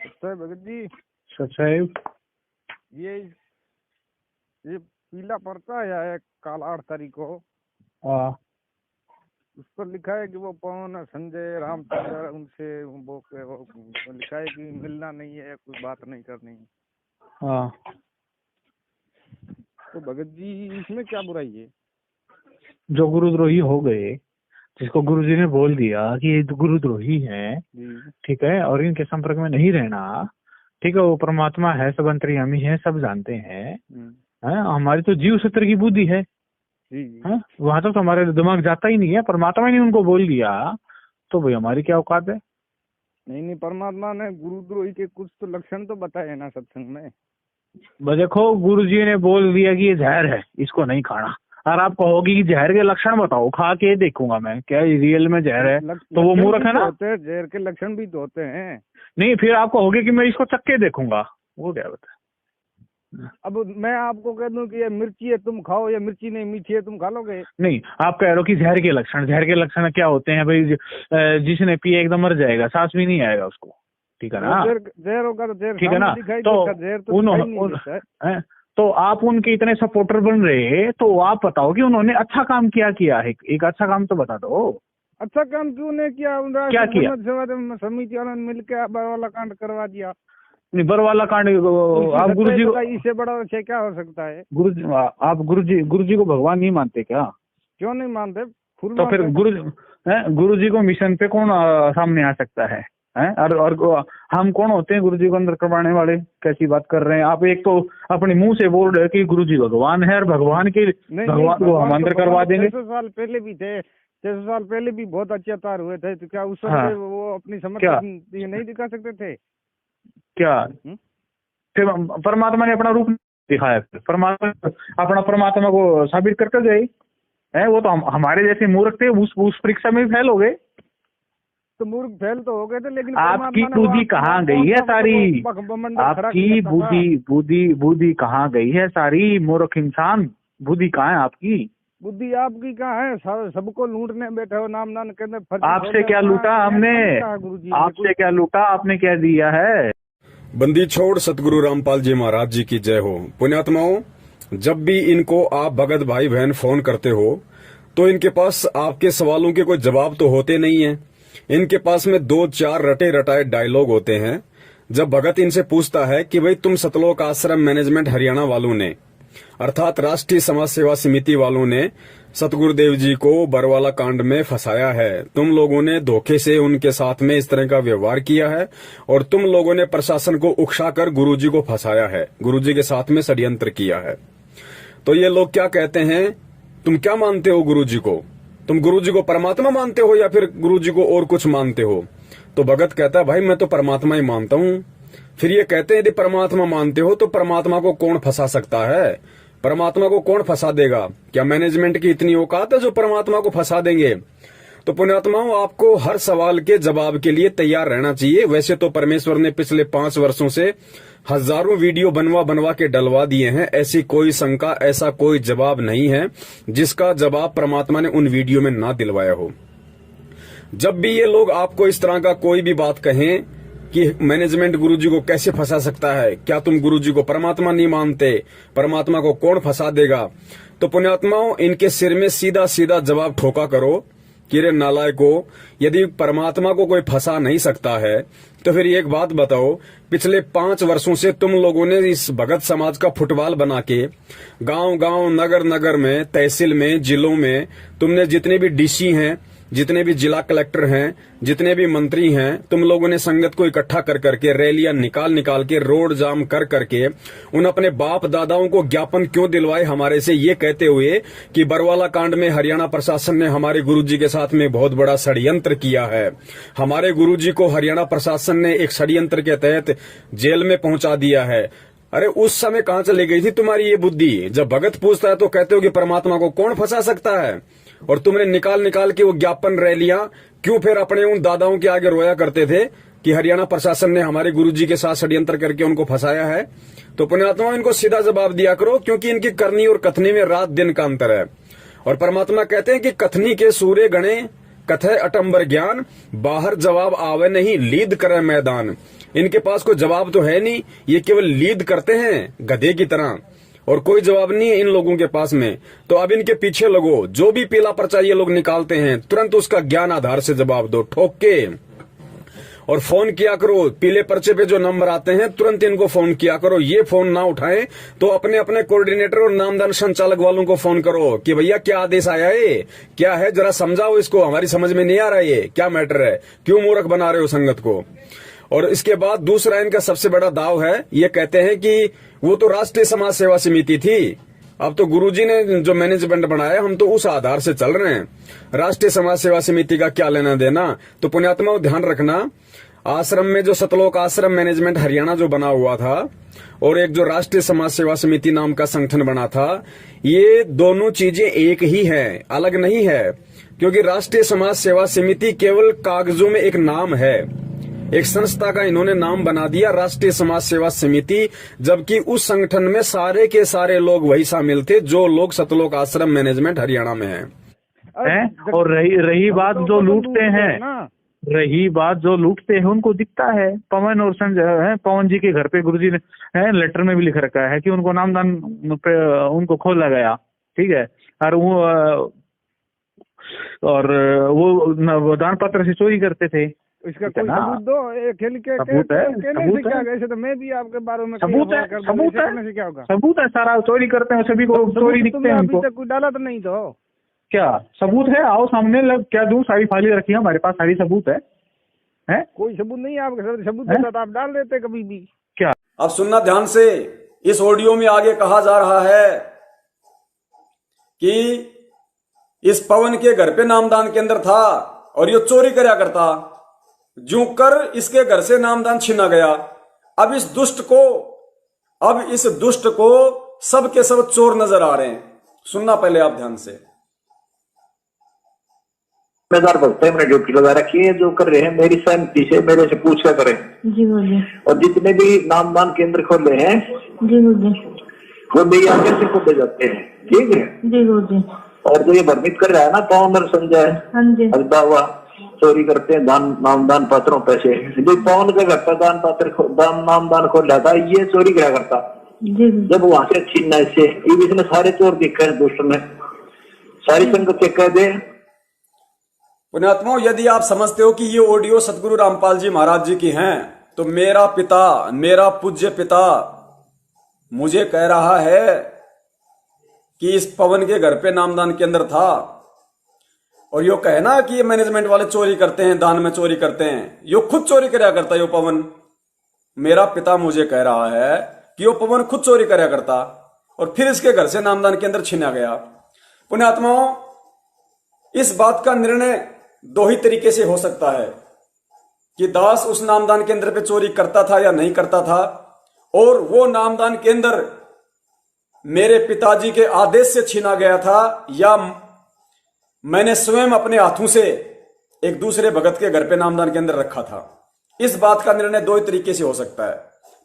तो भगत जी सच है। ये ये पीला पर्चा आया है कल 8 तारीख को। हाँ। उस पर लिखा है कि वो पवन संजय रामचंद्र उनसे वो लिखा है कि मिलना नहीं है, कोई बात नहीं करनी है। हाँ। तो भगत जी इसमें क्या बुराई है? जो गुरुद्रोही हो गए, जिसको गुरुजी ने बोल दिया कि ये गुरुद्रोही है, ठीक है, और इनके संपर्क में नहीं रहना, ठीक है, वो परमात्मा है, सब अंतर्यामी है, सब जानते हैं। हमारी तो जीव सूत्र की बुद्धि है, वहां तक तो हमारे दिमाग जाता ही नहीं है। परमात्मा ने उनको बोल दिया तो भाई हमारी क्या औकात है? नहीं, परमात्मा ने गुरुद्रोही के कुछ तो लक्षण तो बताए ना सत्संग में। देखो, गुरुजी ने बोल दिया कि ये जहर है, इसको नहीं खाना, और आप कहोगे कि जहर के लक्षण बताओ, खा के देखूंगा मैं क्या रियल में जहर है, तो वो मूर्ख है ना। जहर के लक्षण भी तो होते हैं। नहीं, फिर आप कहोगे कि मैं इसको चख के देखूंगा, वो क्या बता। अब मैं आपको कह दूं कि ये मिर्ची है तुम खाओ, या मिर्ची नहीं मीठी है तुम खा लोगे? नहीं, आप कह रहे हो कि जहर के लक्षण क्या होते हैं भाई? जिसने पिए एकदम मर जाएगा, सांस भी नहीं आएगा उसको, ठीक है ना? जहर होगा तो जहर, ठीक है ना? तो आप उनके इतने सपोर्टर बन रहे, तो आप बताओ कि उन्होंने अच्छा काम किया है? एक अच्छा काम तो बता दो। अच्छा काम क्यों नहीं किया? क्या किया? समिति वालों ने मिलकर बरवाला कांड करवा दिया। नहीं, बरवाला कांड आप गुरुजी को, इससे बड़ा विषय क्या हो सकता है? आप गुरुजी को भगवान नहीं मानते क्या? क्यों नहीं मानते? तो फिर गुरुजी को मिशन पे कौन सामने आ सकता है? और हम कौन होते हैं गुरुजी को अंदर करवाने वाले? कैसी बात कर रहे हैं आप? एक तो अपने मुंह से बोल रहे कि गुरुजी भगवान है, और भगवान को हम अंदर करवा देंगे। 600 साल पहले भी थे, 600 साल पहले भी बहुत अत्याचार हुए थे, तो क्या उस समय वो अपनी समझ नहीं दिखा सकते थे क्या? फिर परमात्मा ने अपना रूप दिखाया, परमात्मा को साबित करके गए है। वो तो हमारे जैसे मूर्ख थे, उस परीक्षा में फेल हो गए। तो मूर्ख फेल तो हो गए थे, लेकिन आपकी बुद्धि कहाँ गई है सारी? आपकी बुद्धि कहाँ गई है सारी? मूर्ख इंसान, बुद्धि कहाँ है आपकी? बुद्धि आपकी कहाँ है? सबको लूटने बैठे हो, नाम के अंदर। आपसे क्या लूटा हमने? आपसे क्या लूटा? आपने क्या दिया है? बंदी छोड़ सतगुरु रामपाल जी महाराज जी की जय हो। पुण्यात्माओं, जब भी इनको आप भगत भाई बहन फोन करते हो तो इनके पास आपके सवालों के कोई जवाब तो होते नहीं है। इनके पास में 2-4 रटे रटाए डायलॉग होते हैं। जब भगत इनसे पूछता है कि भाई तुम सतलोक आश्रम मैनेजमेंट हरियाणा वालों ने, अर्थात राष्ट्रीय समाज सेवा समिति वालों ने सतगुरुदेव जी को बरवाला कांड में फंसाया है, तुम लोगों ने धोखे से उनके साथ में इस तरह का व्यवहार किया है, और तुम लोगों ने प्रशासन को उकसाकर गुरुजी को फंसाया है, गुरुजी के साथ में षड्यंत्र किया है। तो ये लोग क्या कहते हैं, तुम क्या मानते हो गुरुजी को? तुम गुरुजी को परमात्मा मानते हो या फिर गुरुजी को और कुछ मानते हो? तो भगत कहता है भाई मैं तो परमात्मा ही मानता हूँ। फिर ये कहते हैं यदि परमात्मा मानते हो तो परमात्मा को कौन फंसा सकता है? परमात्मा को कौन फंसा देगा? क्या मैनेजमेंट की इतनी औकात है जो परमात्मा को फंसा देंगे? तो पुण्यात्माओं, आपको हर सवाल के जवाब के लिए तैयार रहना चाहिए। वैसे तो परमेश्वर ने पिछले 5 वर्षों से हजारों वीडियो बनवा के डलवा दिए हैं। ऐसी कोई शंका, ऐसा कोई जवाब नहीं है जिसका जवाब परमात्मा ने उन वीडियो में ना दिलवाया हो। जब भी ये लोग आपको इस तरह का कोई भी बात कहें कि मैनेजमेंट गुरुजी को कैसे फंसा सकता है, क्या तुम गुरुजी को परमात्मा नहीं मानते, परमात्मा को कौन फंसा देगा, तो पुण्यात्माओं, इनके सिर में सीधा सीधा जवाब ठोका करो कि रे नालायको, यदि परमात्मा को कोई फंसा नहीं सकता है तो फिर एक बात बताओ, पिछले 5 वर्षों से तुम लोगों ने इस भगत समाज का फुटबॉल बना के गांव-गांव, नगर-नगर में, तहसील में, जिलों में तुमने जितने भी डीसी हैं, जितने भी जिला कलेक्टर हैं, जितने भी मंत्री हैं, तुम लोगों ने संगत को इकट्ठा कर करके रैलियां निकाल के, रोड जाम कर करके उन अपने बाप दादाओं को ज्ञापन क्यों दिलवाए हमारे से, ये कहते हुए कि बरवाला कांड में हरियाणा प्रशासन ने हमारे गुरुजी के साथ में बहुत बड़ा षड्यंत्र किया है। हमारे गुरुजी को हरियाणा प्रशासन ने एक षड्यंत्र के तहत जेल में पहुंचा दिया है। अरे उस समय कहां चली गई थी तुम्हारी ये बुद्धि? जब भगत पूछता है तो कहते हो कि परमात्मा को कौन फंसा सकता है, और तुमने निकाल के वो ज्ञापन रैलियां क्यों फिर अपने उन दादाओं के आगे रोया करते थे कि हरियाणा प्रशासन ने हमारे गुरुजी के साथ षड्यंत्र करके उनको फंसाया है? तो पुण्यात्मा, इनको सीधा जवाब दिया करो, क्योंकि इनकी करनी और कथनी में रात दिन का अंतर है। और परमात्मा कहते हैं कि कथनी के सूर्य गणे कथे अटंबर ज्ञान, बाहर जवाब आवे नहीं, लीद करे मैदान। इनके पास कोई जवाब तो है नहीं, ये केवल लीद करते हैं गधे की तरह, और कोई जवाब नहीं है इन लोगों के पास में। तो अब इनके पीछे लगो, जो भी पीला पर्चा ये लोग निकालते हैं तुरंत उसका ज्ञान आधार से जवाब दो ठोक के, और फोन किया करो। पीले पर्चे पे जो नंबर आते हैं तुरंत इनको फोन किया करो। ये फोन ना उठाएं तो अपने अपने कोऑर्डिनेटर और नामदान संचालक वालों को फोन करो कि भैया क्या आदेश आया है, क्या है, जरा समझाओ इसको, हमारी समझ में नहीं आ रहा है, क्या मैटर है, क्यों मूर्ख बना रहे हो संगत को। और इसके बाद दूसरा इनका सबसे बड़ा दाव है, ये कहते हैं कि वो तो राष्ट्रीय समाज सेवा समिति थी, अब तो गुरुजी ने जो मैनेजमेंट बनाया हम तो उस आधार से चल रहे हैं, राष्ट्रीय समाज सेवा समिति का क्या लेना देना। तो पुण्यात्मा ध्यान रखना, आश्रम में जो सतलोक आश्रम मैनेजमेंट हरियाणा जो बना हुआ था और एक जो राष्ट्रीय समाज सेवा समिति नाम का संगठन बना था, ये दोनों चीजें एक ही है, अलग नहीं है। क्योंकि राष्ट्रीय समाज सेवा समिति केवल कागजों में एक नाम है, एक संस्था का इन्होंने नाम बना दिया राष्ट्रीय समाज सेवा समिति, जबकि उस संगठन में सारे के सारे लोग वही शामिल थे जो लोग सतलोक आश्रम मैनेजमेंट हरियाणा में हैं। और रही बात जो लूटते हैं, रही बात जो लूटते हैं उनको दिखता है। पवन और संजय है, पवन जी के घर पे गुरुजी ने लेटर में भी लिख रखा है कि उनको नामदान पे उनको खोला गया, ठीक है, और वो दान पत्र से चोरी करते थे। इसका कोई सबूत दो, सबूत है, ऐसे तो मैं भी आपके बारे में सबूत है, क्या होगा, सबूत है, सारा चोरी करते हैं, सभी को चोरी दिखते हैं उनको। कोई डाला तो नहीं तो क्या सबूत है, आओ सामने क्या दूं, सारी फाइलें रखी है हमारे पास, सारी सबूत है? कोई सबूत नहीं है आपके, सबूत देता तो आप डाल देते कभी भी। क्या अब सुनना ध्यान से, इस ऑडियो में आगे कहा जा रहा है कि इस पवन के घर पे नामदान केंद्र था और ये चोरी करया करता, जू कर इसके घर से नामदान छीना गया। अब इस दुष्ट को सब के सब चोर नजर आ रहे हैं। सुनना पहले आप ध्यान से। जिम्मेदार भक्त है, मैंने ड्यूटी लगा रखी है, जो कर रहे हैं मेरी सहमति से मेरे से पूछ कर करें। जी बोलिए। और जितने भी नामदान केंद्र खोले हैं जी बोलिए, वो मेरी आगे से खोले जाते हैं, ठीक है जी बोलिए। और जो ये भ्रमित कर रहा है ना पवन और संजय, हाँ जी, हुआ चोरी करते हैं नामदान पत्रों पैसे, जो पवन के घर पर नामदान खोल रहा था, ये चोरी क्या करता जी। जब वहां से छीनना इससे इसने सारे चोर दिखे दुष्ट ने, सारी संगत के कह दे। पुण्यात्माओं, यदि आप समझते हो कि ये ऑडियो सतगुरु रामपाल जी महाराज जी की हैं, तो मेरा पिता, मेरा पूज्य पिता मुझे कह रहा है कि इस पवन के घर पे नामदान केंद्र था, और यो कहना कि ये मैनेजमेंट वाले चोरी करते हैं, दान में चोरी करते हैं, यो खुद चोरी करया करता यो पवन। मेरा पिता मुझे कह रहा है कि यो पवन खुद चोरी करया करता और फिर इसके घर से नामदान केंद्र छीना गया। पुण्यात्माओं, इस बात का निर्णय दो ही तरीके से हो सकता है कि दास उस नामदान केंद्र पे चोरी करता था या नहीं करता था, और वो नामदान केंद्र मेरे पिताजी के आदेश से छीना गया था, या मैंने स्वयं अपने हाथों से एक दूसरे भगत के घर पे नामदान केंद्र रखा था। इस बात का निर्णय दो ही तरीके से हो सकता है।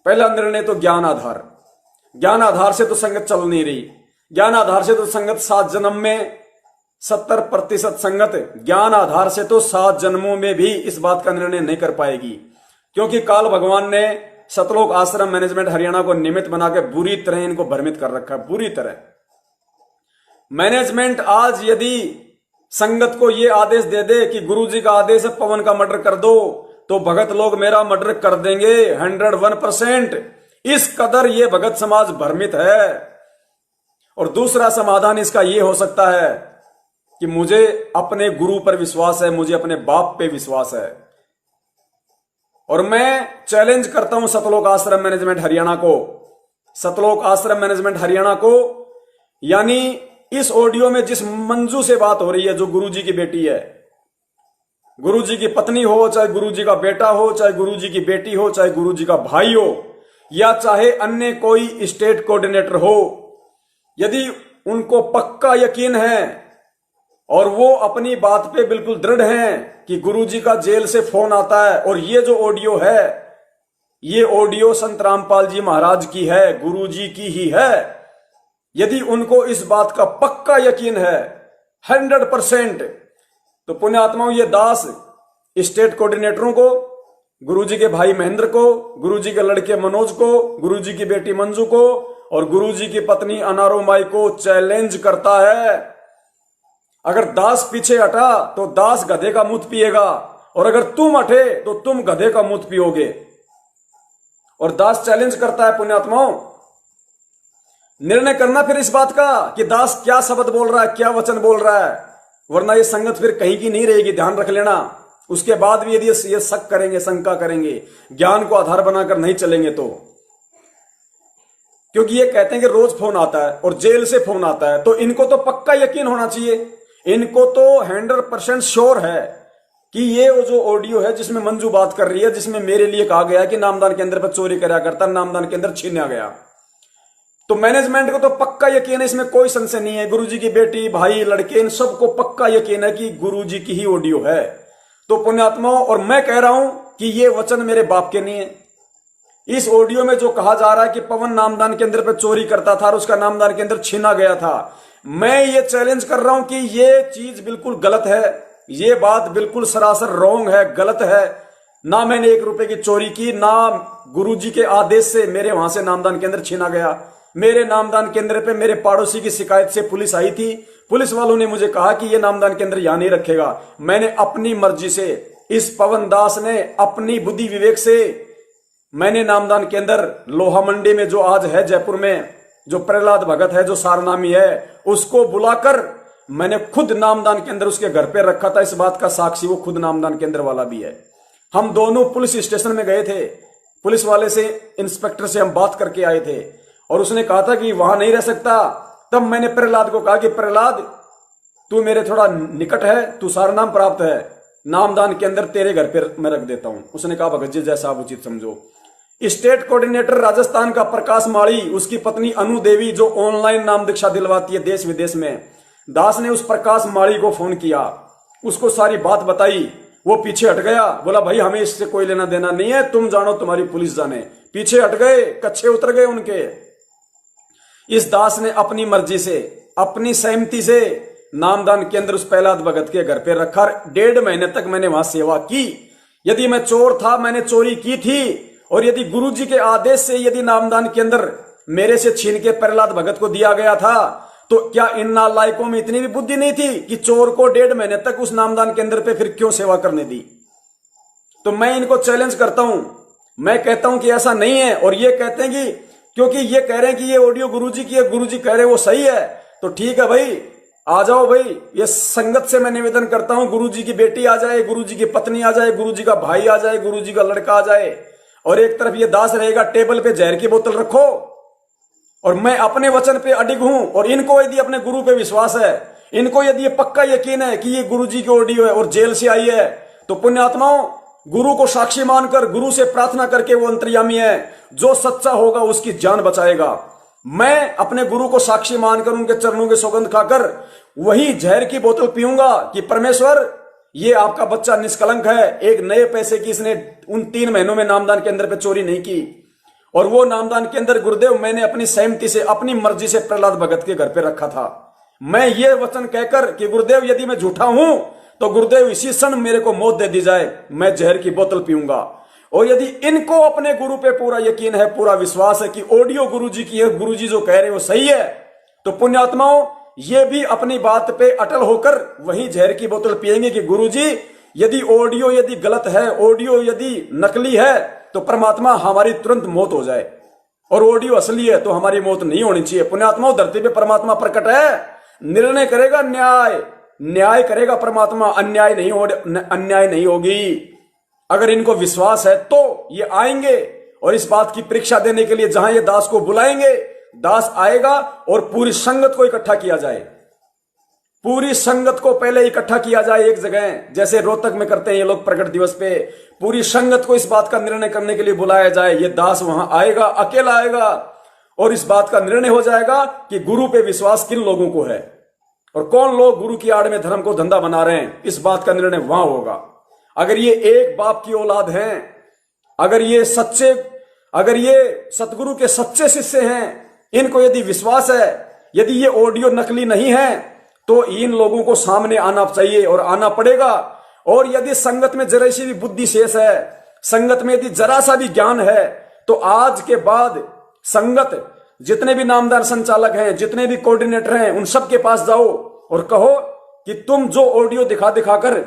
पहला निर्णय तो ज्ञान आधार, ज्ञान आधार से तो संगत चल नहीं रही, ज्ञान आधार से तो संगत 7 जन्म में 70% संगत ज्ञान आधार से तो 7 जन्मों में भी इस बात का निर्णय नहीं कर पाएगी, क्योंकि काल भगवान ने सतलोक आश्रम मैनेजमेंट हरियाणा को निमित्त बना के बुरी तरह इनको भ्रमित कर रखा है, बुरी तरह। मैनेजमेंट आज यदि संगत को यह आदेश दे दे कि गुरुजी का आदेश है पवन का मर्डर कर दो, तो भगत लोग मेरा मर्डर कर देंगे 101%। इस कदर ये भगत समाज भ्रमित है। और दूसरा समाधान इसका यह हो सकता है कि मुझे अपने गुरु पर विश्वास है, मुझे अपने बाप पे विश्वास है, और मैं चैलेंज करता हूं सतलोक आश्रम मैनेजमेंट हरियाणा को, सतलोक आश्रम मैनेजमेंट हरियाणा को, यानी इस ऑडियो में जिस मंजू से बात हो रही है, जो गुरुजी की बेटी है, गुरुजी की पत्नी हो, चाहे गुरुजी का बेटा हो, चाहे गुरुजी की बेटी हो, चाहे गुरुजी का भाई हो, या चाहे अन्य कोई स्टेट कोऑर्डिनेटर हो, यदि उनको पक्का यकीन है और वो अपनी बात पे बिल्कुल दृढ़ हैं कि गुरुजी का जेल से फोन आता है और ये जो ऑडियो है, ये ऑडियो संत रामपाल जी महाराज की है, गुरुजी की ही है, यदि उनको इस बात का पक्का यकीन है 100%, तो पुण्यात्माओं, ये दास स्टेट कोऑर्डिनेटरों को, गुरुजी के भाई महेंद्र को, गुरुजी के लड़के मनोज को, गुरुजी की बेटी मंजू को और गुरुजी की पत्नी अनारो माई को चैलेंज करता है। अगर दास पीछे हटा तो दास गधे का मूत पिएगा, और अगर तुम हटे तो तुम गधे का मूत पियोगे। और दास चैलेंज करता है पुण्यात्माओं। निर्णय करना फिर इस बात का कि दास क्या शब्द बोल रहा है, क्या वचन बोल रहा है, वरना ये संगत फिर कहीं की नहीं रहेगी, ध्यान रख लेना। उसके बाद भी यदि ये शक करेंगे, शंका करेंगे, ज्ञान को आधार बनाकर नहीं चलेंगे तो, क्योंकि ये कहते हैं कि रोज फोन आता है और जेल से फोन आता है, तो इनको तो पक्का यकीन होना चाहिए, इनको तो 100% श्योर है कि ये वो जो ऑडियो है जिसमें मंजू बात कर रही है, जिसमें मेरे लिए कहा गया कि नामदान केंद्र पर चोरी करा करता, नामदान केंद्र छीना गया, तो मैनेजमेंट को तो पक्का यकीन है, इसमें कोई संशय नहीं है। गुरुजी की बेटी, भाई, लड़के, इन सबको पक्का यकीन है कि गुरुजी की ही ऑडियो है। तो पुण्यात्माओं, और मैं कह रहा हूं कि ये वचन मेरे बाप के नहीं है। इस ऑडियो में जो कहा जा रहा है कि पवन नामदान केंद्र पर चोरी करता था और उसका नामदान केंद्र छीना गया था, मैं ये चैलेंज कर रहा हूं कि ये चीज बिल्कुल गलत है, ये बात बिल्कुल सरासर रॉन्ग है, गलत है। ना मैंने 1 रुपए की चोरी की, ना गुरुजी के आदेश से मेरे वहां से नामदान केंद्र छीना गया। मेरे नामदान केंद्र पे मेरे पड़ोसी की शिकायत से पुलिस आई थी, पुलिस वालों ने मुझे कहा कि ये नामदान केंद्र यहां नहीं रखेगा। मैंने अपनी मर्जी से, इस पवन दास ने अपनी बुद्धि विवेक से, मैंने नामदान केंद्र लोहा मंडी में जो आज है जयपुर में, जो प्रहलाद भगत है, जो सारनामी है, उसको बुलाकर मैंने खुद नामदान केंद्र उसके घर पे रखा था। इस बात का साक्षी वो खुद नामदान केंद्र वाला भी है। हम दोनों पुलिस स्टेशन में गए थे, पुलिस वाले से, इंस्पेक्टर से हम बात करके आए थे और उसने कहा था कि वहां नहीं रह सकता। तब मैंने प्रहलाद को कहा कि प्रहलाद, तू मेरे थोड़ा निकट है, तू सारनाम प्राप्त है, नामदान केंद्र तेरे घर पर मैं रख देता हूं। उसने कहा भगत जी जैसा आप उचित समझो। स्टेट कोऑर्डिनेटर राजस्थान का प्रकाश माड़ी, उसकी पत्नी अनु देवी जो ऑनलाइन नाम दीक्षा दिलवाती है देश विदेश में, दास ने उस प्रकाश माड़ी को फोन किया, उसको सारी बात बताई। वो पीछे हट गया, बोला भाई हमें इससे कोई लेना देना नहीं है, तुम जानो तुम्हारी पुलिस जाने। पीछे हट गए, कच्छे उतर गए उनके। इस दास ने अपनी मर्जी से, अपनी सहमति से नामदान केंद्र उस प्रहलाद भगत के घर पे रखा। 1.5 महीने तक मैंने वहां सेवा की। यदि मैं चोर था, मैंने चोरी की थी, और यदि गुरुजी के आदेश से यदि नामदान केंद्र मेरे से छीन के प्रहलाद भगत को दिया गया था, तो क्या इन नालायकों में इतनी भी बुद्धि नहीं थी कि चोर को 1.5 महीने तक उस नामदान केंद्र पे फिर क्यों सेवा करने दी? तो मैं इनको चैलेंज करता हूं, मैं कहता हूं कि ऐसा नहीं है। और ये कहते हैं कि क्योंकि ये कह रहे हैं कि ये ऑडियो गुरुजी की है, गुरुजी कह रहे हैं वो सही है, तो ठीक है भाई, आ जाओ भाई। ये संगत से मैं निवेदन करता हूं, गुरुजी की बेटी आ जाए, गुरुजी की पत्नी आ जाए, गुरुजी का भाई आ जाए, गुरुजी का लड़का आ जाए, और एक तरफ ये दास रहेगा, टेबल पे जहर की बोतल रखो। और मैं अपने वचन पे अडिग हूं, और इनको यदि अपने गुरु पे विश्वास है, इनको यदि ये पक्का यकीन है कि ये गुरुजी की ऑडियो है और जेल से आई है, तो पुण्यात्माओं, गुरु को साक्षी मानकर, गुरु से प्रार्थना करके, वो अंतर्यामी है, जो सच्चा होगा उसकी जान बचाएगा। मैं अपने गुरु को साक्षी मानकर, उनके चरणों की सौगंध खाकर वही जहर की बोतल पीऊंगा कि परमेश्वर, ये आपका बच्चा निष्कलंक है, एक नए पैसे की इसने उन 3 महीनों में नामदान केंद्र पे चोरी नहीं की। और वो नामदान केंद्र गुरुदेव मैंने अपनी सहमति से, अपनी मर्जी से प्रहलाद भगत के घर पे रखा था। मैं ये वचन कहकर कि गुरुदेव यदि मैं झूठा हूं तो गुरुदेव इसी क्षण मेरे को मौत दे दी जाए, मैं जहर की बोतल पीऊंगा। और यदि इनको अपने गुरु पे पूरा यकीन है, पूरा विश्वास है कि ऑडियो गुरुजी की है, गुरुजी जो कह रहे वो सही है, तो पुण्यात्माओं, ये भी अपनी बात पे अटल होकर वही जहर की बोतल पिएंगे कि गुरुजी यदि ऑडियो यदि गलत है, ऑडियो यदि नकली है, तो परमात्मा हमारी तुरंत मौत हो जाए, और ऑडियो असली है तो हमारी मौत नहीं होनी चाहिए। पुण्यात्माओं, धरती पे परमात्मा प्रकट है, निर्णय करेगा, न्याय करेगा परमात्मा, अन्याय नहीं होगी। अगर इनको विश्वास है तो ये आएंगे और इस बात की परीक्षा देने के लिए जहां ये दास को बुलाएंगे, दास आएगा और पूरी संगत को इकट्ठा किया जाए। पूरी संगत को पहले इकट्ठा किया जाए एक जगह, जैसे रोहतक में करते हैं ये लोग प्रकट दिवस पे। पूरी संगत को इस बात का निर्णय करने के लिए बुलाया जाए। ये दास वहां आएगा, अकेला आएगा, और इस बात का निर्णय हो जाएगा कि गुरु पे विश्वास किन लोगों को है और कौन लोग गुरु की आड़ में धर्म को धंधा बना रहे हैं। इस बात का निर्णय वहां होगा। अगर ये एक बाप की औलाद हैं, अगर ये सतगुरु के सच्चे शिष्य हैं, इनको यदि विश्वास है, यदि ये ऑडियो नकली नहीं है, तो इन लोगों को सामने आना चाहिए और आना पड़ेगा। और यदि संगत में जरा सी भी बुद्धि शेष है, संगत में यदि जरा सा भी ज्ञान है, तो आज के बाद संगत जितने भी नामदान संचालक हैं, जितने भी कोऑर्डिनेटर हैं, उन सब के पास जाओ और कहो कि तुम जो ऑडियो दिखा दिखाकर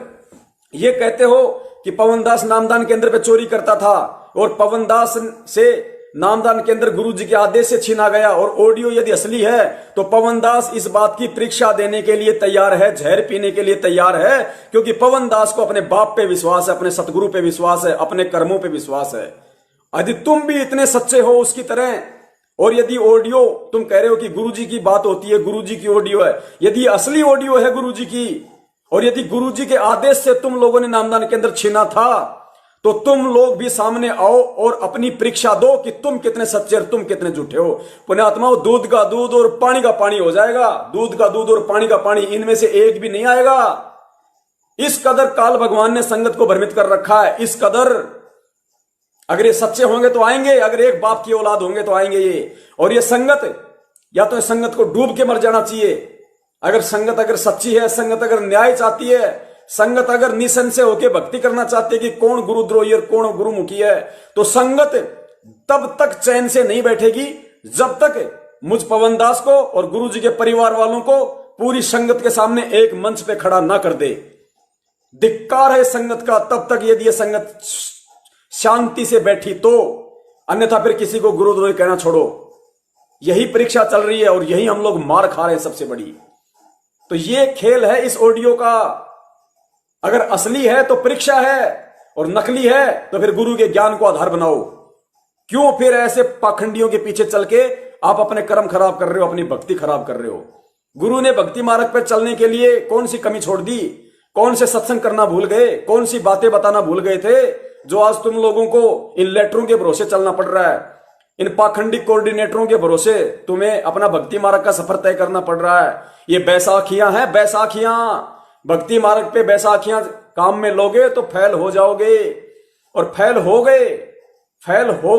ये कहते हो कि पवनदास नामदान केंद्र पे चोरी करता था और पवनदास से नामदान केंद्र गुरुजी के आदेश से छीना गया, और ऑडियो यदि असली है तो पवनदास इस बात की परीक्षा देने के लिए तैयार है, जहर पीने के लिए तैयार है, क्योंकि पवनदास को अपने बाप पे विश्वास है, अपने सतगुरु पे विश्वास है, अपने कर्मों पे विश्वास है। यदि तुम भी इतने सच्चे हो उसकी तरह, और यदि ऑडियो तुम कह रहे हो कि गुरुजी की बात होती है, गुरुजी की ऑडियो है, यदि असली ऑडियो है गुरुजी की, और यदि गुरुजी के आदेश से तुम लोगों ने नामदान केंद्र छीना था, तो तुम लोग भी सामने आओ और अपनी परीक्षा दो कि तुम कितने सच्चे और तुम कितने झूठे हो। पुण्यात्माओं, दूध का दूध और पानी का पानी हो जाएगा, दूध का दूध और पानी का पानी, इनमें से एक भी नहीं आएगा। इस कदर काल भगवान ने संगत को भ्रमित कर रखा है, इस कदर। अगर ये सच्चे होंगे तो आएंगे, अगर एक बाप की औलाद होंगे तो आएंगे ये। और ये संगत, या तो संगत को डूब के मर जाना चाहिए। अगर संगत अगर सच्ची है, संगत अगर न्याय चाहती है, संगत अगर निसंशय होकर भक्ति करना चाहती है कि कौन गुरुद्रोही और कौन गुरुमुखी है, तो संगत तब तक चैन से नहीं बैठेगी जब तक मुझ पवनदास को और गुरुजी के परिवार वालों को पूरी संगत के सामने एक मंच पे खड़ा ना कर दे। धिक्कार है संगत का तब तक यदि ये संगत शांति से बैठी तो, अन्यथा फिर किसी को गुरुद्रोही कहना छोड़ो। यही परीक्षा चल रही है और यही हम लोग मार खा रहे हैं सबसे बड़ी। तो ये खेल है इस ऑडियो का। अगर असली है तो परीक्षा है, और नकली है तो फिर गुरु के ज्ञान को आधार बनाओ। क्यों फिर ऐसे पाखंडियों के पीछे चल के आप अपने कर्म खराब कर रहे हो, अपनी भक्ति खराब कर रहे हो। गुरु ने भक्ति मार्ग पर चलने के लिए कौन सी कमी छोड़ दी, कौन से सत्संग करना भूल गए, कौन सी बातें बताना भूल गए थे, जो आज तुम लोगों को इन लेटरों के भरोसे चलना पड़ रहा है, इन पाखंडी कोऑर्डिनेटरों के भरोसे तुम्हें अपना भक्ति मार्ग का सफर तय करना पड़ रहा है। ये बैसाखियां हैं, बैसाखियां। भक्ति मार्ग पे बैसाखियां काम में लोगे तो फैल हो जाओगे, और फैल हो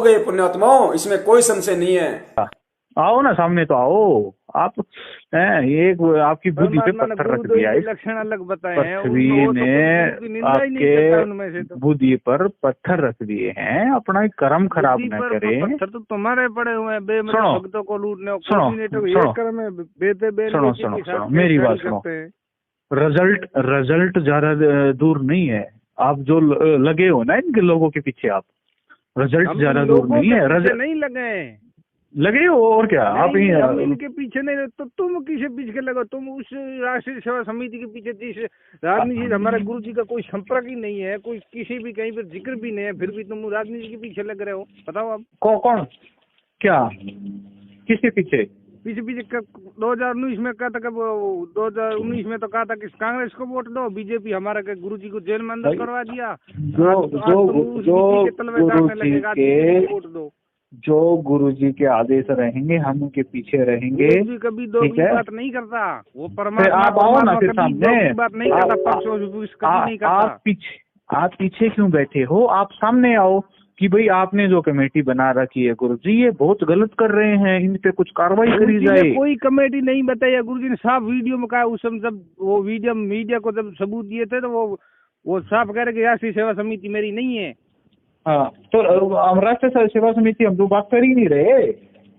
गए पुण्यात्माओं, इसमें कोई संशय नहीं है। आओ ना सामने तो आओ आप। एक आपकी बुद्धि पे पत्थर रख दिया, लक्षण अलग बताए हैं, पृथ्वी ने आपके बुद्धि पर पत्थर रख दिए हैं। अपना कर्म खराब न करें। पत्थर तो तुम्हारे पड़े हुए हैं, भक्तों को लूटने। सुनो मेरी बात सुनो। रिजल्ट ज्यादा दूर नहीं है। आप जो लगे हो ना इनके लोगों के पीछे, आप रिजल्ट ज्यादा दूर नहीं है। रिजल्ट नहीं लगे हो और क्या आप ही इनके पीछे नहीं, तो तुम किसे पीछे लगो? तुम उस राष्ट्रीय सेवा समिति के पीछे, जिस राजनीति हमारे गुरु जी का कोई संपर्क ही नहीं है, कोई किसी भी कहीं पर जिक्र भी नहीं है, फिर भी तुम राजनीति के पीछे लग रहे हो। बताओ आप कौन क्या किसके पीछे? पीछे 2019 में कहा था, 2019 में तो कहा था कि कांग्रेस को वोट दो, बीजेपी हमारे गुरु जी को जेल में अंदर करवा दिया। जो गुरुजी के आदेश रहेंगे हम उनके पीछे रहेंगे। गुरुजी कभी दो की बात नहीं करता, वो परमात्मा। आप आओ ना फिर सामने, बात नहीं करता। आप पीछे क्यों बैठे हो? आप सामने आओ कि भाई आपने जो कमेटी बना रखी है गुरुजी, ये बहुत गलत कर रहे हैं, इन पे कुछ कार्रवाई करी जाए। कोई कमेटी नहीं बताई, गुरुजी ने साफ वीडियो में कहा। उस समय जब वो वीडियो मीडिया को जब सबूत दिए थे तो वो साफ कह रहे कि राष्ट्रीय सेवा समिति मेरी नहीं है। हाँ, तो राष्ट्रीय सेवा समिति हम तो बात कर ही नहीं रहे।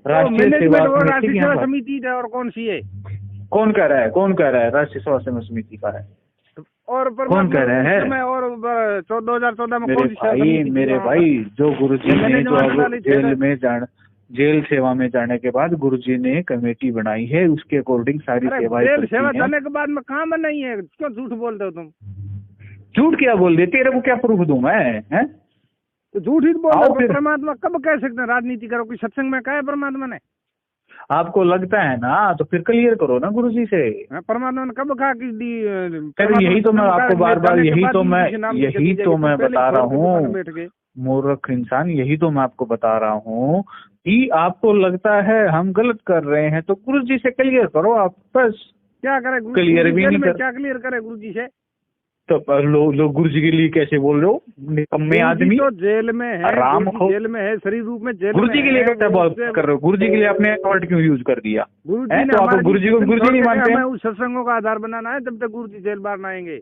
राष्ट्रीय सेवा समिति और कौन सी है? कौन कह रहा है राष्ट्रीय सेवा समिति का है? और कौन कह रहे हैं? और 2014 में मेरे भाई जो गुरुजी ने जो जेल सेवा में जाने के बाद गुरुजी ने कमेटी बनाई है, उसके अकॉर्डिंग सारी सेवाएं। जेल सेवा जाने के बाद में कहाँ बनाई है? क्यों झूठ बोलते हो तुम? झूठ क्या बोल रहे? तेरे को क्या प्रूफ दूं मैं? है तो झूठ ही बोल रहे हो। परमात्मा कब कह सकते हैं राजनीति करो? कोई सत्संग में कहा है परमात्मा ने? आपको लगता है ना, तो फिर क्लियर करो ना गुरुजी से। परमात्मा ने कब कहा कि यही तो मैं आपको बार यही तो मैं बता रहा हूँ मूर्ख इंसान, यही तो मैं आपको बता रहा हूँ कि आपको लगता है हम गलत कर रहे हैं, तो गुरुजी से क्लियर करो आप। बस क्या करे? क्लियर भी नहीं क्या क्लियर करे गुरुजी से? तो लोग गुरु जी के लिए कैसे बोल रहे हो, निकम्मे आदमी। तो जेल में है, राम को जेल में है, शरीर रूप में जेल गुरु जी के लिए कैसे बात कर रहे हो? गुरु जी के लिए आपने वर्ड क्यों यूज कर दिया? गुरु जी ने तो आप गुरु जी को गुरु जी नहीं मानते? हमें उस सत्संगों का आधार बनाना है जब तक गुरु जी जेल बाहर ना आएंगे।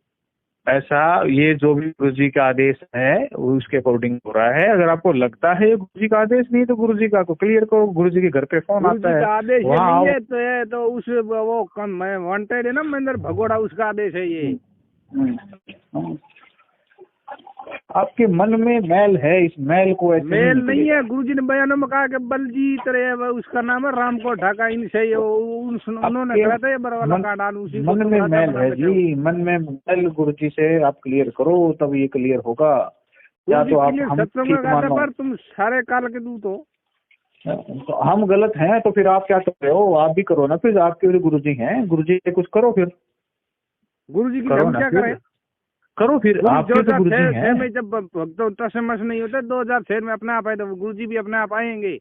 ऐसा ये जो भी गुरु जी का आदेश है वो उसके अकॉर्डिंग हो रहा है। अगर आपको लगता है गुरु जी का आदेश नहीं तो गुरु जी का को क्लियर करो। गुरु जी के घर पे फोन आता है, आदेश वहाँ नहीं है तो उस वो वांटेड है ना महेंद्र भगोड़ा, उसका आदेश है ये। आपके मन में मैल है, इस मैल को ऐसे मैल नहीं है। गुरुजी ने बयानों में कहा कि बलजीत रे उसका नाम है राम को ढाका इनसे उन्होंने कहा था ये बरवाला कांडान उसी मन में मैल है जी, मन में मैल गुरुजी से आप क्लियर करो तब ये क्लियर होगा। या तो आप हम ठीक मानो, पर तुम सारे काल के दूत हो, तो हम गलत हैं तो फिर आप क्या कर रहे हो? आप भी करो ना, फिर आपके गुरुजी हैं, गुरुजी से कुछ करो, फिर गुरुजी की हम क्या करें? करो फिर, आपके तो गुरुजी हैं। में जब भक्तों तसमस नहीं होता 2006 में अपने आप आए तो गुरुजी भी अपने आप आएंगे।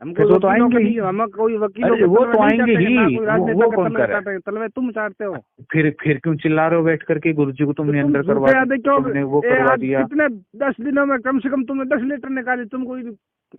हमको तो आएंगे ही, हम कोई वकील वो तो आएंगे ही, वो कौन कर रहा है? तलवे तुम चाहते हो। फिर क्यों चिल्ला रहे हो बैठ करके? गुरुजी को तुमने अंदर करवा दिया, तुमने वो करवा दिया। कितने 10 दिनों में कम से कम तुमने 10 लीटर निकाली। तुम कोई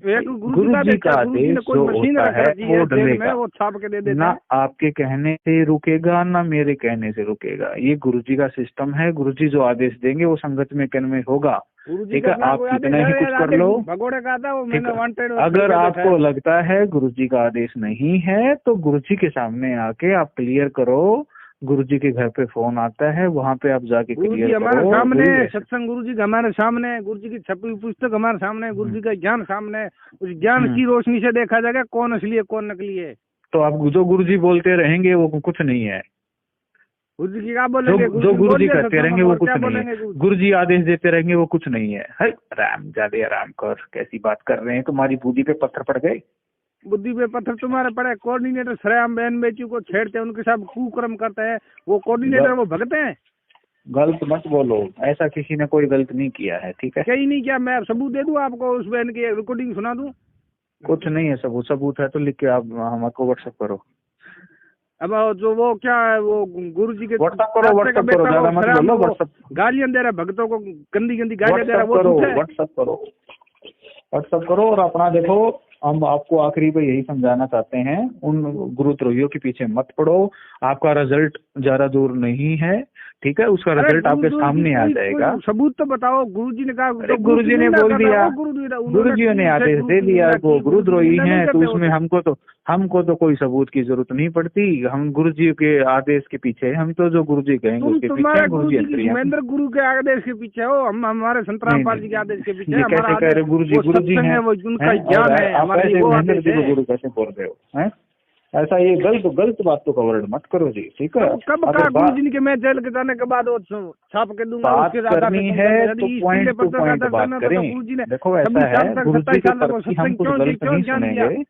गुरु जी का आदेश जो होता है वो डलेगा, वो छाप के दे देता ना आपके कहने से रुकेगा ना मेरे कहने से रुकेगा। ये गुरु जी का सिस्टम है। गुरु जी जो आदेश देंगे वो संगत में कर्म होगा। ठीक है, आप कितना ही कुछ कर लो। भगोड़े का था वो मैंने वांटेड। अगर आपको लगता है गुरु जी का आदेश नहीं है तो गुरु जी के सामने आके आप क्लियर करो। गुरु जी के घर पे फोन आता है, वहाँ पे आप जाके क्लियर करो। हमारे सामने सत्संग गुरु जी का हमारे सामने, गुरु जी की छपी हुई पुस्तक हमारे सामने, गुरु जी का ज्ञान सामने। उस ज्ञान की रोशनी से देखा जाएगा कौन असली है कौन नकली है। तो आप जो गुरु जी बोलते रहेंगे वो कुछ नहीं है। गुरु जी क्या बोलेंगे? जो गुरु जी करते रहेंगे वो कुछ नहीं है। गुरु जी आदेश देते रहेंगे वो कुछ नहीं है। राम ज्यादा आराम कर, कैसी बात कर रहे हैं? तुम्हारी बुद्धि पे पत्थर पड़ गए? बुद्धि पे पत्थर तुम्हारे पड़े। कोऑर्डिनेटर श्रेयाम बहन बेटी को छेड़ते हैं, उनके साथ कुकर्म करते हैं। वो कोऑर्डिनेटर वो भगते हैं। गलत मत बोलो, ऐसा किसी ने कोई गलत नहीं किया है। ठीक है, कहीं नहीं किया। मैं सबूत दे दूं आपको, उस बहन की रिकॉर्डिंग सुना दूं? कुछ नहीं है सबूत है तो लिख के आप हमको व्हाट्सएप करो। अब जो वो क्या है वो गुरु जी के व्हाट्सएप करो, ज्यादा मत बोलो। व्हाट्सएप गालियां दे रहा भक्तों को, गंदी गालियां दे रहा, वो व्हाट्सएप करो और अपना देखो। हम आपको आखिरी पे यही समझाना चाहते हैं, उन गुरुद्रोहियों के पीछे मत पड़ो। आपका रिजल्ट ज्यादा दूर नहीं है। ठीक है, उसका रिजल्ट आपके सामने आ जाएगा। सबूत तो बताओ। गुरुजी ने कहा, गुरुजी ने बोल दिया, गुरुजी ने आदेश दे दिया वो गुरुद्रोही हैं, तो उसमें हमको तो कोई सबूत की जरूरत नहीं पड़ती। हम गुरुजी के आदेश के पीछे, हम तो जो गुरुजी कहेंगे उसके पीछे। गुरुजी महेंद्र गुरु के आदेश के पीछे हो, हम हमारे संत रामपाल जी के आदेश के पीछे। कैसे कह रहे गुरुजी हैं, उनका ज्ञान है। आप ऐसे महेंद्र जी को गुरु कैसे बोल रहे हो? हैं ऐसा ये गलत बातों का वर्णन मत करो जी। ठीक है, कब कहा गुरुजी के मैं जेल के जाने के बाद वो छाप के दूंगा। बात करनी है तो पॉइंट टू पॉइंट बात करें। देखो ऐसा है, गुरुजी के प्रति हम कुछ गलत नहीं सुनेंगे।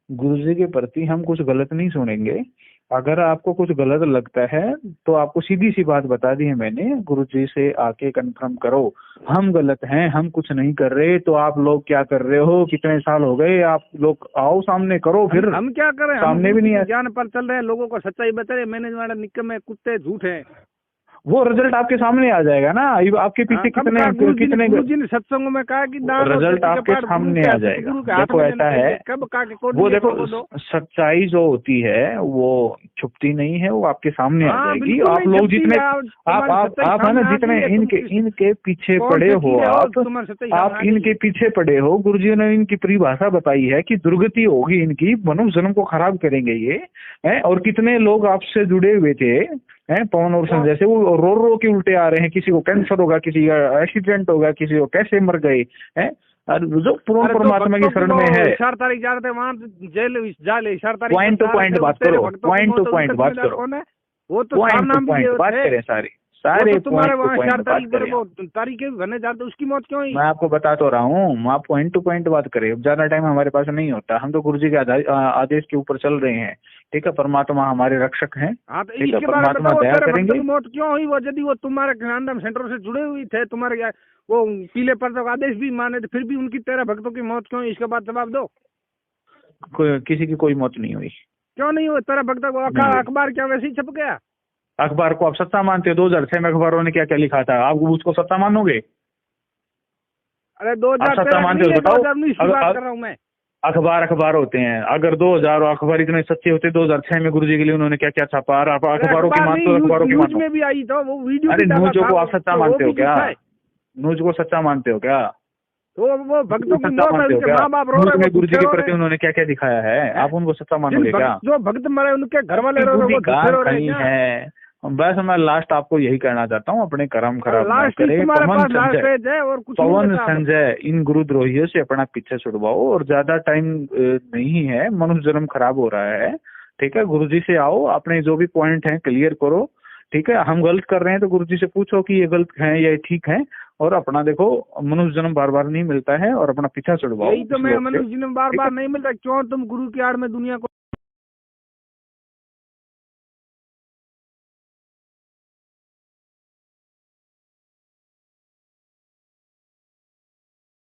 गुरुजी के प्रति हम कुछ गलत नहीं सुनेंगे। अगर आपको कुछ गलत लगता है तो आपको सीधी सी बात बता दी है मैंने, गुरुजी से आके कंफर्म करो हम गलत हैं, हम कुछ नहीं कर रहे। तो आप लोग क्या कर रहे हो? कितने साल हो गए? आप लोग आओ सामने करो। फिर हम क्या करें? सामने भी नहीं है। ज्ञान पर चल रहे हैं, लोगों को सच्चाई बता रहे। मैंने निकम्मे कुत्ते झूठ है। वो रिजल्ट आपके सामने आ जाएगा ना। आपके पीछे कितने गुरुजी ने सत्संगों में कहा कि रिजल्ट आपके सामने आ जाएगा। देखो ऐसा है, वो देखो सच्चाई जो होती है वो छुपती नहीं है, वो आपके सामने आ जाएगी। आप लोग जितने आप है ना, जितने इनके पीछे पड़े हो, आप इनके पीछे पड़े हो। गुरुजी ने इनकी परिभाषा बताई है कि दुर्गति होगी इनकी, मनुष्य जन्म को खराब करेंगे ये है। और कितने लोग आपसे जुड़े हुए थे हैं, पवन और संजय से, वो रो के उल्टे आ रहे हैं। किसी को कैंसर होगा, किसी का एक्सीडेंट होगा, किसी को कैसे मर गए हैं। जो पूर्ण परमात्मा की शरण में है। 4 तारीख जा रहे थे वहाँ जेल जाले। 4 तारीख पॉइंट टू पॉइंट बात करो, पॉइंट टू पॉइंट बात करो। वो तो पॉइंट टू पॉइंट बात करें सारे तुम्हारे वहाँ 4 तारीख पर वो तारीखें भरने जाते, उसकी मौत क्यों हुई? मैं आपको बता तो रहा हूँ, आप पॉइंट टू पॉइंट बात करें। ज्यादा टाइम हमारे पास नहीं होता। हम तो गुरुजी के आदेश के ऊपर चल रहे हैं। ठीक है, परमात्मा हमारे रक्षक हैं। ठीक है, परमात्मा दया करेंगे। मौत क्यों हुई? वो यदि वो तुम्हारे ज्ञानदान सेंटर से जुड़े हुए थे, तुम्हारे वो पीले पर्दों का आदेश भी माने थे, फिर भी उनकी 13 भक्तों की मौत क्यों हुई? इसके बाद जवाब दो। किसी की कोई मौत नहीं हुई। क्यों नहीं हुई? 13 भक्तों को अखबार क्या वैसे ही छप गया? अखबार को आप सच्चा मानते हो? 2006 में अखबारों ने क्या क्या लिखा था, आप उसको सच्चा मानोगे? अरे 2013 सच्चा मानते हो बताओ? 2019 की बात कर रहा हूँ मैं। अखबार होते हैं, अगर 2000 अखबार इतने सच्चे होते 2006 में गुरुजी के लिए उन्होंने क्या क्या छापा? आप अखबारों की मानते हो? अखबारों की मानो? में भी आई था वो वीडियो। अरे न्यूज़ को आप सच्चा मानते हो क्या? न्यूज़ को सच्चा मानते हो क्या? तो वो भक्तों की सच्चा मानते हो क्या? माँ बाप रो रहे हैं, गुरुजी के प्रति उन्होंने क्या क्या दिखाया है, आप उनको सच्चा मानोगे क्या? जो भक्त मरे उनके घर वाले रो रहे हैं। बस मैं लास्ट आपको यही कहना चाहता हूँ, अपने कर्म खराब ना करें। पवन संजय इन गुरुद्रोहियों से अपना पीछे छुड़वाओ, और ज्यादा टाइम नहीं है, मनुष्य जन्म खराब हो रहा है, ठीक है? गुरुजी से आओ, अपने जो भी पॉइंट हैं क्लियर करो, ठीक है? हम गलत कर रहे हैं तो गुरुजी से पूछो कि ये गलत है या ठीक है, और अपना देखो मनुष्य जन्म बार बार नहीं मिलता है, और अपना पीछा छुड़वाओ। यही तो मैं, मनुष्य जन्म बार बार नहीं मिलता, क्यों तुम गुरु की आड़ में दुनिया को